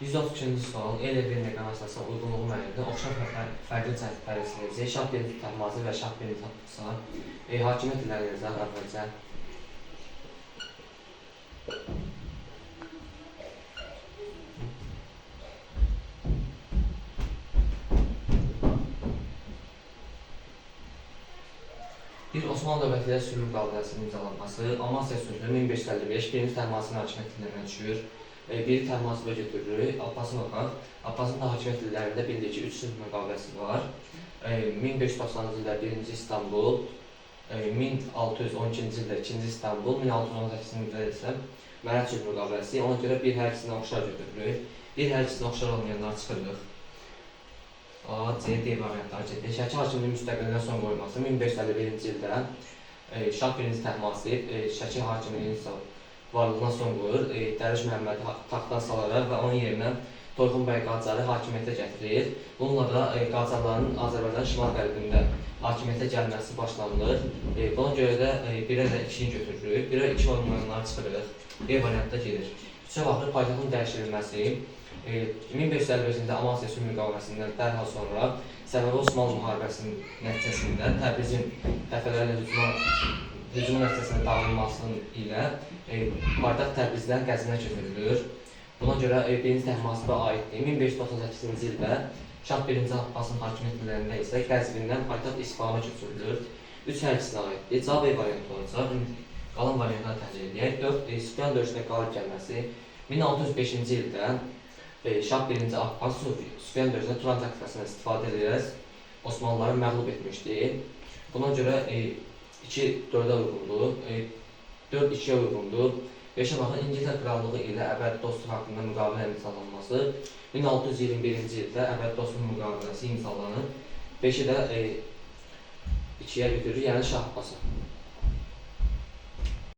132-ci sual el-1 meqanizmasına uyğunluğu müəyyənində oxşar fərqli cəhətləri siləcək. Şah birinci təxması və şah birinci tapısa hakimiyyət illəri yazaq əvvəlcə. Bir Osmanlı dövləti ilə sülh müqaviləsinin imzalanması, Amasya sülhü 1555 birinci təxmasının hakimiyyət illərinə düşür. Biri təxmasında götürülür, Abbasın oxaq. Abbasın da hakimiyyət illərində bildiyi ki, 3 sülh müqaviləsi var. 1590-cı ildə 1-ci İstanbul, 1612-ci ildə 2-ci İstanbul, 1618-ci ildə isə Mərəd sülh müqaviləsi. Ona görə bir hər ikisinə oxşar götürülür. Bir hər ikisinə oxşar olmayanlar çıxırıq. A, C, D variantları gedir. Şəki hakimliyin müstəqilliğinə son qoyulması 1551-ci ildə Şah birinci Təhmasib Şəki hakimliyinin varlığına son qoyur. Dəriş Məhəmmədi taxtdan salaraq və onun yerinə Toyxun bəy Qacarı hakimiyyətə gətirir. Bununla da Qacarların Azərbaycan şimal-qərbində hakimiyyətə gəlməsi başlanılır. Buna görə də 1-ə də 2-ni götürürük. 1-ə 2 olmayanları çıxırıq. B variantda gedir. 3-ə baxır, paytaxtın dəyişdirilməsi. 1555-ci Amasya sülh müqaviləsindən dərhal sonra Səfəvi Osmanlı müharibəsinin nəticəsində Təbrizin dəfələrlə hücum nəticəsində dağılması ilə paytaxt Təbrizdən Qəzvinə köçürülür. Buna görə birinci Təhmasibə aiddir. 1598-ci ildə Şah birinci Abbasın hakimiyyət illərində isə Qəzvindən paytaxt İsfahana köçürülür. 3 hər ikisinə aiddir. Cavab B variantı olacaq. Qalan variantları təhlil edək. 4. Süfyan döyüşünə qalib gəlməsi 1605-ci ildə Şah birinci Abbas Süfyan döyüşündə Turan taktikasından istifadə edərək Osmanlıları məğlub etmişdir. Buna görə 2-4-ə uyğundur, 4-2-yə uyğundur. 5-ə baxın, İngiltərə Krallığı ilə əbədi dostluq haqqında müqavilə imzalanması 1621-ci ildə əbədi dostluq müqaviləsi imzalanır. 5-i də 2-yə götürür, yəni Şah Abbasa.